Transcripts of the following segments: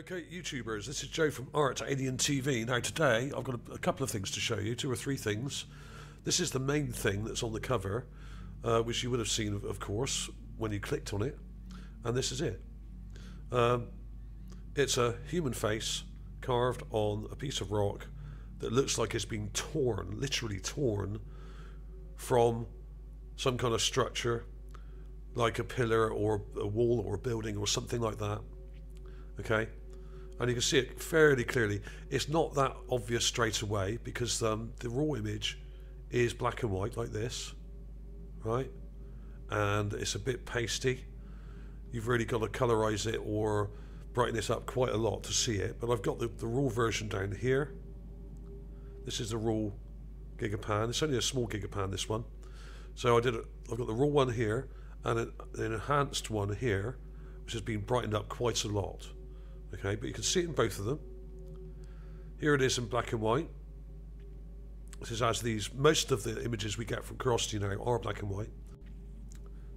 Okay, YouTubers, this is Joe from ArtAlienTV. Now today I've got a couple of things to show you, 2 or 3 things. This is the main thing that's on the cover, which you would have seen, of course, when you clicked on it. And this is it. It's a human face carved on a piece of rock that looks like it's been torn, literally torn, from some kind of structure, like a pillar or a wall or a building or something like that. Okay, and you can see it fairly clearly. It's not that obvious straight away because the raw image is black and white like this, right? And it's a bit pasty. You've really got to colorize it or brighten it up quite a lot to see it. But I've got the raw version down here. This is the raw Gigapan. It's only a small Gigapan, this one. So I've got the raw one here and an enhanced one here, which has been brightened up quite a lot. Okay, but you can see it in both of them. Here it is in black and white. This is as these, most of the images we get from Curiosity now are black and white.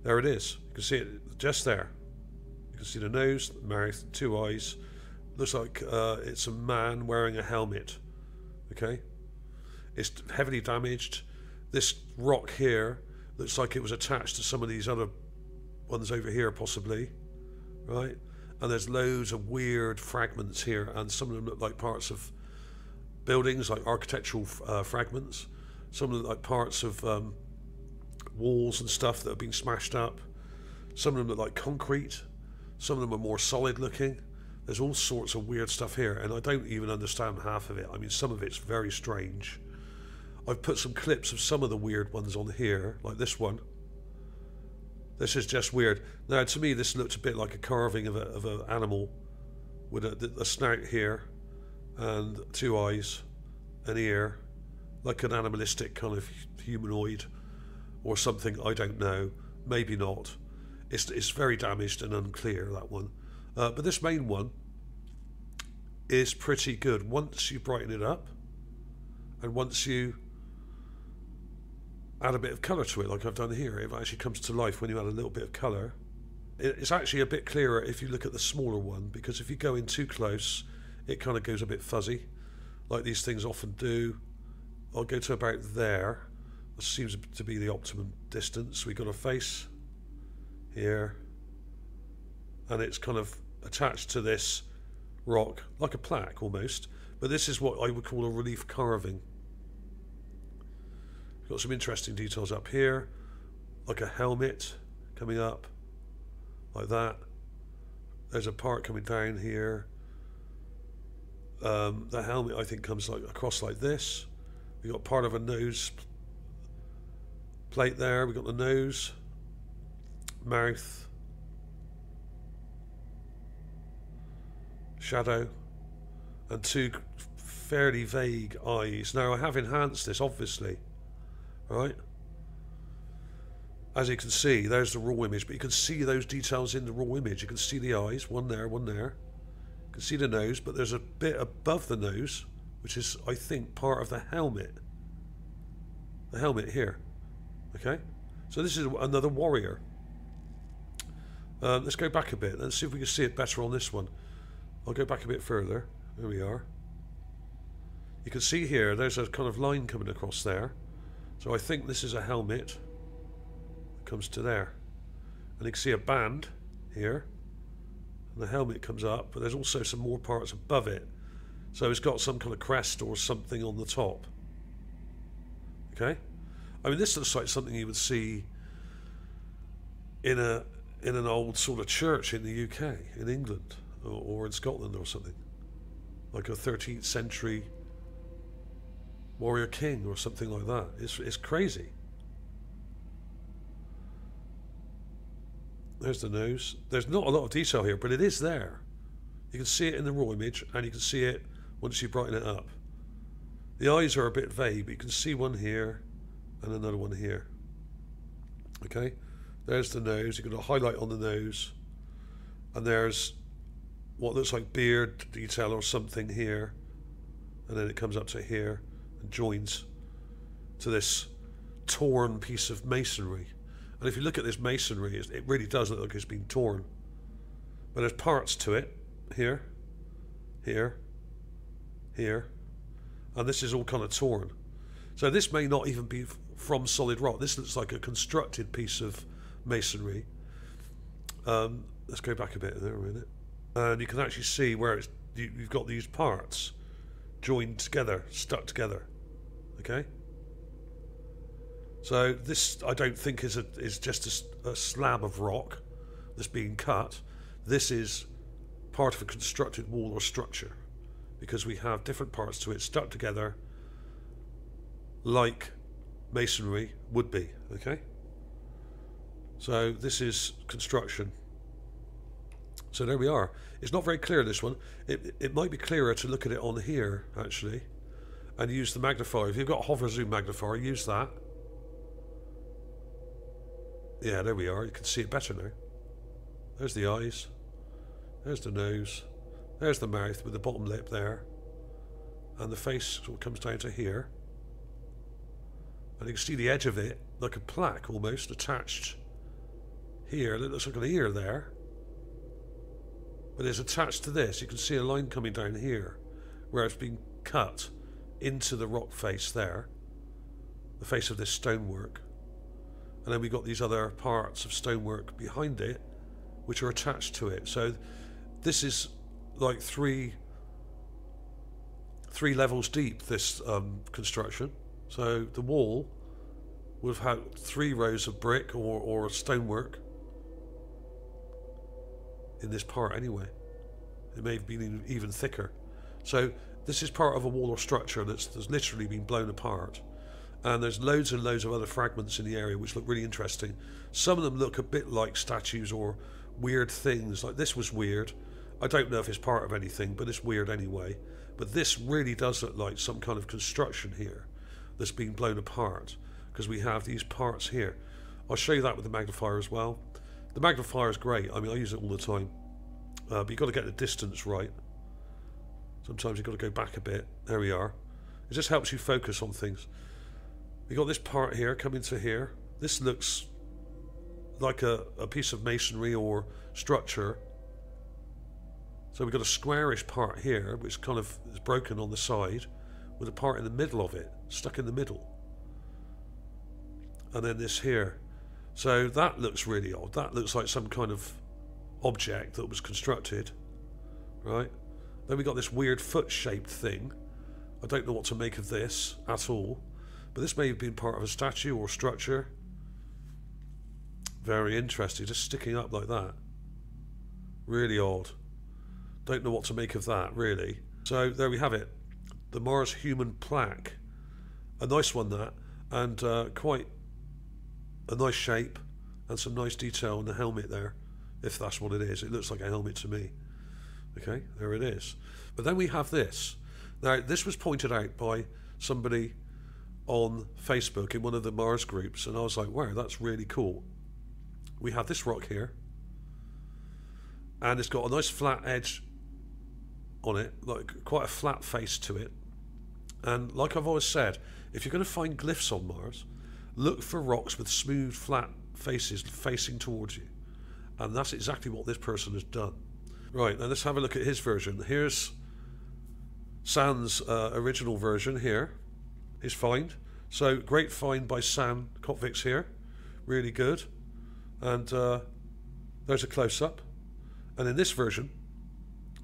There it is. You can see it just there. You can see the nose, the mouth, 2 eyes. Looks like it's a man wearing a helmet. Okay, it's heavily damaged. This rock here looks like it was attached to some of these other ones over here, possibly, right? And there's loads of weird fragments here, and some of them look like parts of buildings, like architectural fragments. Some of them look like parts of walls and stuff that have been smashed up. Some of them look like concrete. Some of them are more solid looking. There's all sorts of weird stuff here, and I don't even understand half of it. I mean, some of it's very strange. I've put some clips of some of the weird ones on here, like this one. This is just weird. Now, to me, this looks a bit like a carving of an animal with a snout here and 2 eyes, an ear, like an animalistic kind of humanoid or something. I don't know. Maybe not. It's very damaged and unclear, that one. But this main one is pretty good once you brighten it up and once you add a bit of colour to it, like I've done here. It actually comes to life when you add a little bit of colour. It's actually a bit clearer if you look at the smaller one, because if you go in too close, it kind of goes a bit fuzzy, like these things often do. I'll go to about there. This seems to be the optimum distance. We've got a face here, and it's kind of attached to this rock, like a plaque almost, but this is what I would call a relief carving. Got some interesting details up here, like a helmet coming up, like that. There's a part coming down here. The helmet, I think, comes like across like this. We got part of a nose plate there. We got the nose, mouth, shadow, and 2 fairly vague eyes. Now, I have enhanced this, obviously. Right, as you can see, there's the raw image, but you can see those details in the raw image. You can see the eyes, one there, one there. You can see the nose, but there's a bit above the nose, which is, I think, part of the helmet. The helmet here. Okay, so this is another warrior. Let's go back a bit. Let's see if we can see it better on this one. I'll go back a bit further. There we are. You can see here, there's a kind of line coming across there. So I think this is a helmet that comes to there. And you can see a band here. And the helmet comes up, but there's also some more parts above it. So it's got some kind of crest or something on the top. Okay? I mean, this looks like something you would see in an old sort of church in the UK, in England, or in Scotland or something. Like a 13th century warrior king or something like that. It's crazy. There's the nose. There's not a lot of detail here, but it is there. You can see it in the raw image, and you can see it once you brighten it up. The eyes are a bit vague, but you can see one here and another one here. Okay, there's the nose. You've got a highlight on the nose, and there's what looks like beard detail or something here, and then it comes up to here and joins to this torn piece of masonry. And if you look at this masonry, it really does look like it's been torn. But there's parts to it here, here, here, and this is all kind of torn. So this may not even be from solid rock. This looks like a constructed piece of masonry. Let's go back a bit there a minute, and you can actually see where it's you've got these parts joined together, stuck together. Okay. So this, I don't think, is just a slab of rock that's being cut. This is part of a constructed wall or structure, because we have different parts to it stuck together like masonry would be. Okay. So this is construction. So there we are. It's not very clear, this one. It might be clearer to look at it on here, actually, and use the magnifier. If you've got a hover zoom magnifier, use that. Yeah, there we are. You can see it better now. There's the eyes. There's the nose. There's the mouth with the bottom lip there. And the face sort of comes down to here. And you can see the edge of it, like a plaque almost, attached here. It looks like an ear there. But it's attached to this. You can see a line coming down here where it's been cut into the rock face there. The face of this stonework. And then we've got these other parts of stonework behind it which are attached to it. So this is like three levels deep, this construction. So the wall would have had 3 rows of brick or stonework in this part anyway. It may have been even thicker. So this is part of a wall or structure that's literally been blown apart. And there's loads and loads of other fragments in the area which look really interesting. Some of them look a bit like statues or weird things. Like this was weird. I don't know if it's part of anything, but it's weird anyway. But this really does look like some kind of construction here that's been blown apart, because we have these parts here. I'll show you that with the magnifier as well. The magnifier is great. I mean, I use it all the time. But you've got to get the distance right. Sometimes you've got to go back a bit. There we are. It just helps you focus on things. We got this part here coming to here. This looks like a piece of masonry or structure. So we've got a squarish part here, which kind of is broken on the side, with a part in the middle of it, stuck in the middle. And then this here. So that looks really odd. That looks like some kind of object that was constructed, right? Then we got this weird foot-shaped thing. I don't know what to make of this at all. But this may have been part of a statue or structure. Very interesting, just sticking up like that. Really odd. Don't know what to make of that, really. So there we have it. The Mars human plaque. A nice one, that. And quite a nice shape. And some nice detail on the helmet there. If that's what it is. It looks like a helmet to me. Okay, there it is. But then we have this. Now, this was pointed out by somebody on Facebook in one of the Mars groups, and I was like, wow, that's really cool. We have this rock here, and it's got a nice flat edge on it, like quite a flat face to it. And like I've always said, if you're going to find glyphs on Mars, look for rocks with smooth, flat faces facing towards you. And that's exactly what this person has done. Right, now let's have a look at his version. Here's San's original version here. His find. So great find by San Kotvics here, really good. And there's a close-up. And in this version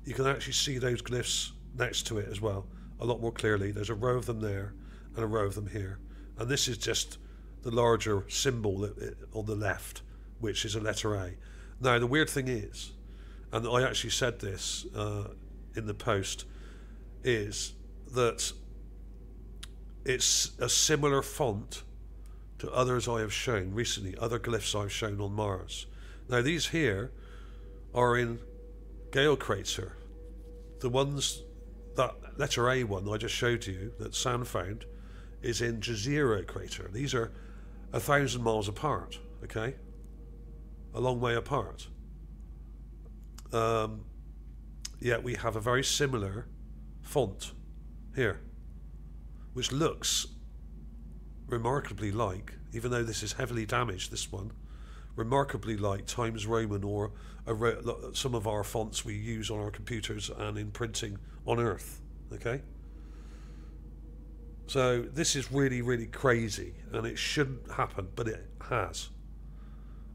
you can actually see those glyphs next to it as well, a lot more clearly. There's a row of them there and a row of them here, and this is just the larger symbol on the left, which is a letter A. Now the weird thing is, and I actually said this in the post, is that it's a similar font to others I have shown recently, other glyphs I've shown on Mars. Now these here are in Gale Crater. The ones, that letter A one I just showed you that San found, is in Jezero crater. These are 1,000 miles apart, okay? A long way apart. Yet we have a very similar font here, which looks remarkably like, even though this is heavily damaged, this one, remarkably like Times Roman or some of our fonts we use on our computers and in printing on Earth. Okay? So this is really, really crazy, and it shouldn't happen, but it has.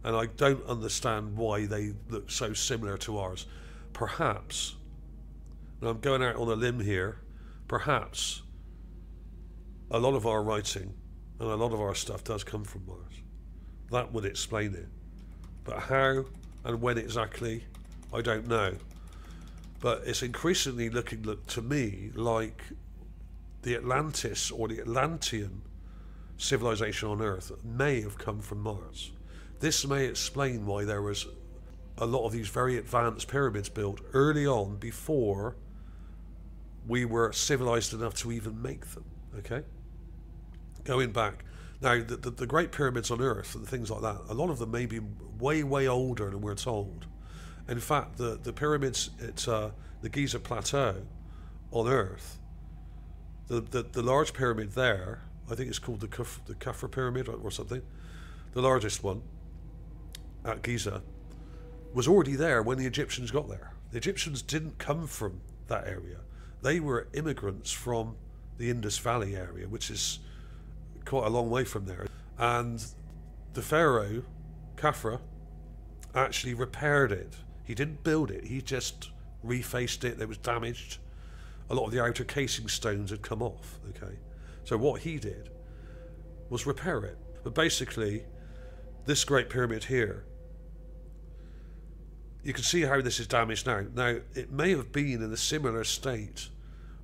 And I don't understand why they look so similar to ours. Perhaps, and I'm going out on a limb here, perhaps a lot of our writing and a lot of our stuff does come from Mars. That would explain it. But how and when exactly, I don't know. But it's increasingly looking to me like the Atlantis or the Atlantean civilization on Earth may have come from Mars. This may explain why there was a lot of these very advanced pyramids built early on before we were civilized enough to even make them, okay? Going back. Now, the Great Pyramids on Earth and things like that, a lot of them may be way, way older than we're told. In fact, the pyramids at the Giza Plateau on Earth, the large pyramid there, I think it's called the Khafra Pyramid or something, the largest one at Giza, was already there when the Egyptians got there. The Egyptians didn't come from that area. They were immigrants from the Indus Valley area, which is quite a long way from there. And the pharaoh, Khafra, actually repaired it. He didn't build it, he just refaced it. It was damaged. A lot of the outer casing stones had come off, okay? So what he did was repair it. But basically, this Great Pyramid here, you can see how this is damaged now. Now, it may have been in a similar state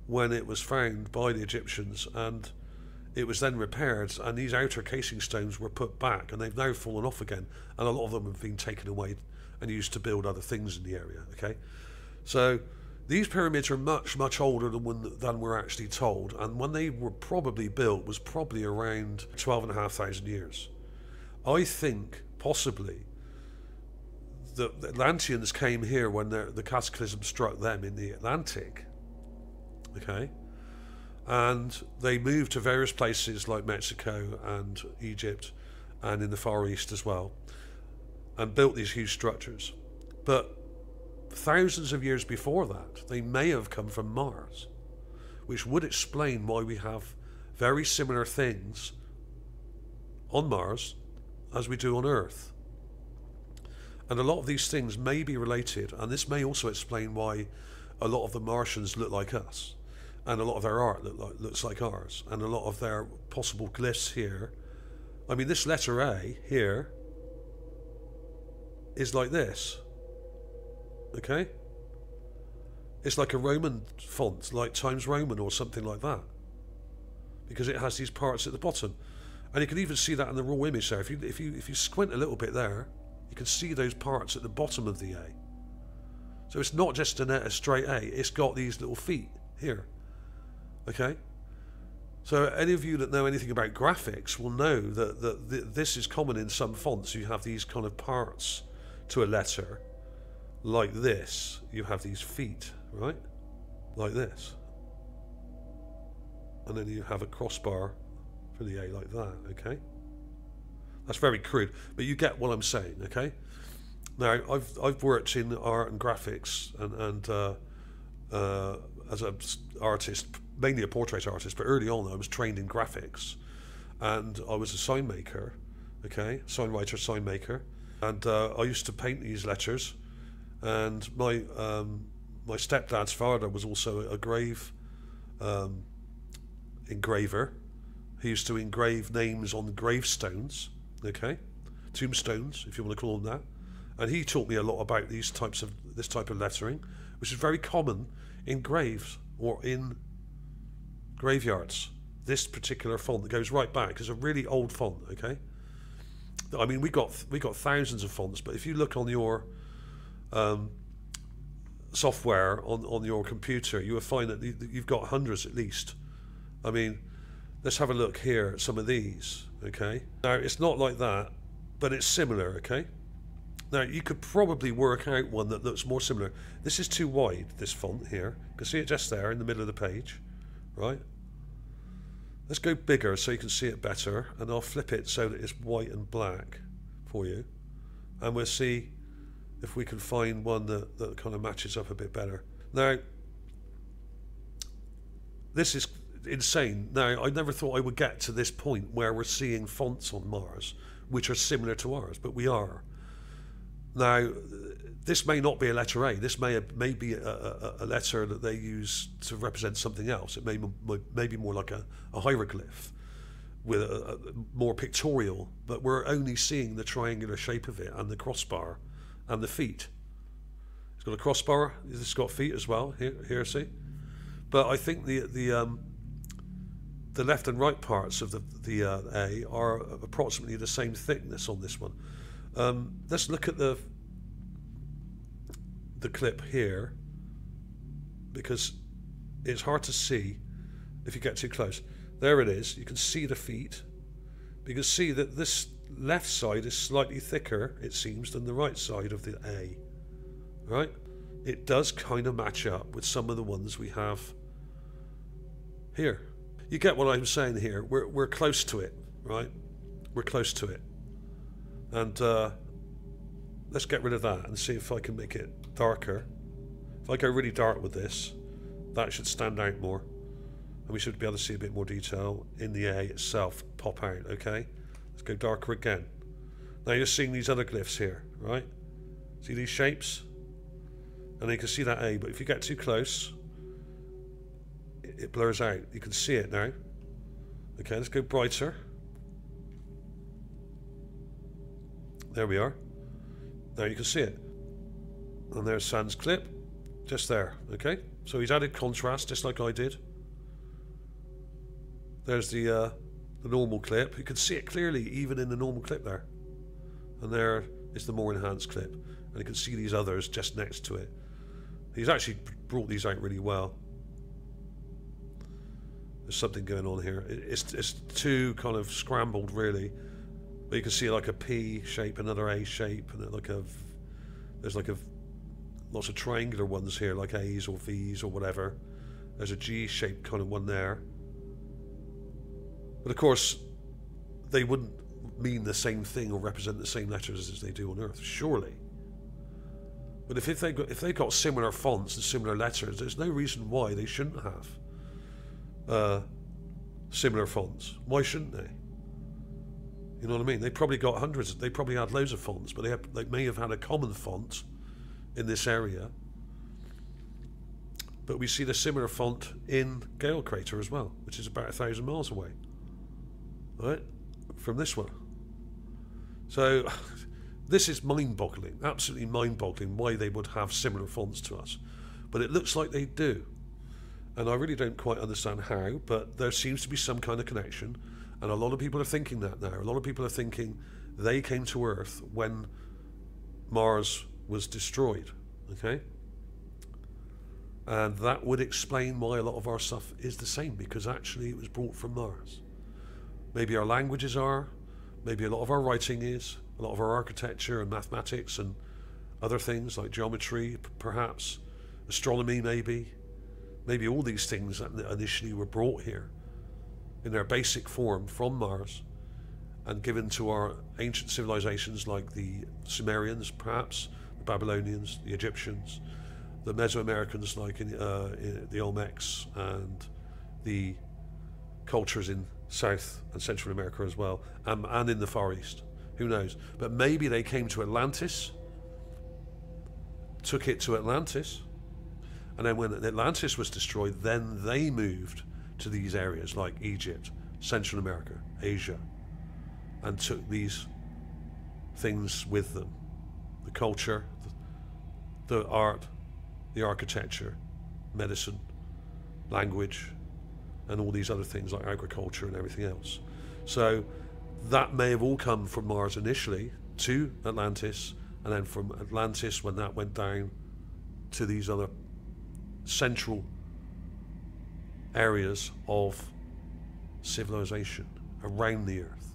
when it was found by the Egyptians, and it was then repaired, and these outer casing stones were put back, and they've now fallen off again, and a lot of them have been taken away and used to build other things in the area, okay? So these pyramids are much, much older than we're actually told, and when they were probably built was probably around 12,500 years. I think, possibly, the Atlanteans came here when the cataclysm struck them in the Atlantic, okay? And they moved to various places like Mexico and Egypt and in the Far East as well, and built these huge structures. But thousands of years before that, they may have come from Mars, which would explain why we have very similar things on Mars as we do on Earth. And a lot of these things may be related, and this may also explain why a lot of the Martians look like us, and a lot of their art looks like ours, and a lot of their possible glyphs here. I mean, this letter A here is like this, okay? It's like a Roman font, like Times Roman or something like that, because it has these parts at the bottom. And you can even see that in the raw image there. If you squint a little bit there, you can see those parts at the bottom of the A. So it's not just a straight A, it's got these little feet here. Okay? So any of you that know anything about graphics will know that this is common in some fonts. You have these kind of parts to a letter like this. You have these feet, right? Like this. And then you have a crossbar for the A like that, okay? That's very crude, but you get what I'm saying, okay? Now, I've worked in art and graphics and as an artist, mainly a portrait artist, but early on I was trained in graphics, and I was a sign maker, okay? Sign writer, sign maker, and I used to paint these letters, and my stepdad's father was also a grave engraver. He used to engrave names on gravestones, okay, tombstones, if you want to call them that. And he taught me a lot about this type of lettering, which is very common in graves or in graveyards. This particular font that goes right back is a really old font, okay. I mean, we got thousands of fonts, but if you look on your software on your computer, you will find that you've got hundreds at least. I mean, let's have a look here at some of these, okay? Now, it's not like that, but it's similar, okay? Now, you could probably work out one that looks more similar. This is too wide, this font here. You can see it just there in the middle of the page, right? Let's go bigger so you can see it better, and I'll flip it so that it's white and black for you. and we'll see if we can find one that kind of matches up a bit better. Now, this is insane. Now, I never thought I would get to this point where we're seeing fonts on Mars which are similar to ours, but we are. Now, this may not be a letter A. This may be a letter that they use to represent something else. It may be more like a hieroglyph with a more pictorial, but we're only seeing the triangular shape of it and the crossbar and the feet. It's got a crossbar. It's got feet as well. Here, see. But I think the left and right parts of the A are approximately the same thickness on this one. Let's look at the clip here, because it's hard to see if you get too close. There it is. You can see the feet. You can see that this left side is slightly thicker, it seems, than the right side of the A. Right? It does kind of match up with some of the ones we have here. You get what I'm saying here. We're close to it, right? We're close to it. And let's get rid of that and see if I can make it darker. If I go really dark with this, that should stand out more. And we should be able to see a bit more detail in the A itself pop out, okay? Let's go darker again. Now you're seeing these other glyphs here, right? See these shapes? And you can see that A, but if you get too close, it blurs out. You can see it now. Okay, let's go brighter. There we are. Now you can see it. And there's San's clip, just there, okay? So he's added contrast, just like I did. There's the normal clip. You can see it clearly, even in the normal clip there. And there is the more enhanced clip. And you can see these others just next to it. He's actually brought these out really well. There's something going on here. It's too kind of scrambled, really. But you can see like a P shape, another A shape, and there's lots of triangular ones here, like A's or V's or whatever. There's a G-shaped kind of one there. But of course, they wouldn't mean the same thing or represent the same letters as they do on Earth, surely. But if they've got similar fonts and similar letters, there's no reason why they shouldn't have similar fonts. Why shouldn't they? You know what I mean? They probably got hundreds. They probably had loads of fonts, but they may have had a common font in this area. But we see the similar font in Gale Crater as well, which is about 1,000 miles away, right, from this one. So this is mind-boggling, absolutely mind-boggling, why they would have similar fonts to us. But it looks like they do. And I really don't quite understand how, but there seems to be some kind of connection. And a lot of people are thinking that now. A lot of people are thinking they came to Earth when Mars was destroyed, okay? And that would explain why a lot of our stuff is the same, because actually it was brought from Mars. Maybe our languages are, maybe a lot of our writing is, a lot of our architecture and mathematics and other things like geometry, perhaps, astronomy maybe. Maybe all these things that initially were brought here in their basic form from Mars and given to our ancient civilizations like the Sumerians, perhaps, the Babylonians, the Egyptians, the Mesoamericans like in the Olmecs, and the cultures in South and Central America as well, and in the Far East. Who knows? But maybe they came to Atlantis, took it to Atlantis, and then when Atlantis was destroyed, then they moved to these areas like Egypt, Central America, Asia, and took these things with them. The culture, the art, the architecture, medicine, language, and all these other things like agriculture and everything else. So that may have all come from Mars initially to Atlantis, and then from Atlantis, when that went down, to these other central areas of civilization around the Earth.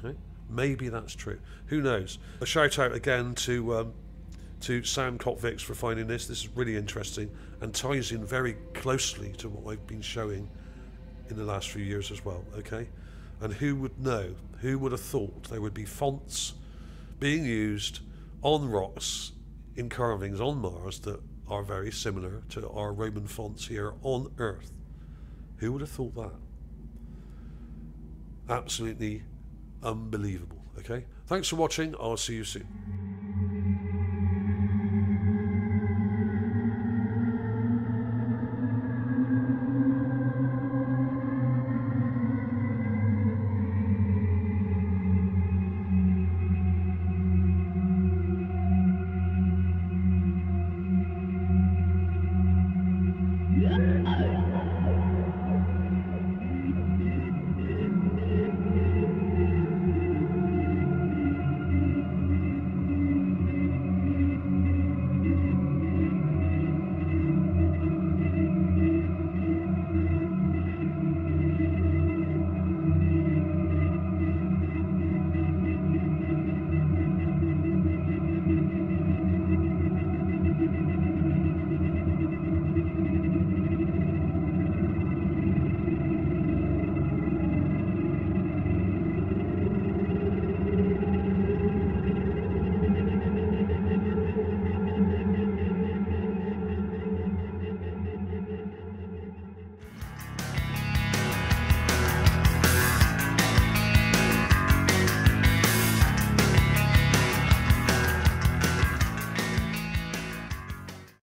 Okay? Maybe that's true. Who knows? A shout out again to San Kotvics for finding this. This is really interesting and ties in very closely to what I've been showing in the last few years as well. Okay? And who would know? Who would have thought there would be fonts being used on rocks in carvings on Mars that are very similar to our Roman fonts here on Earth. Who would have thought that? Absolutely unbelievable. Okay, thanks for watching. I'll see you soon.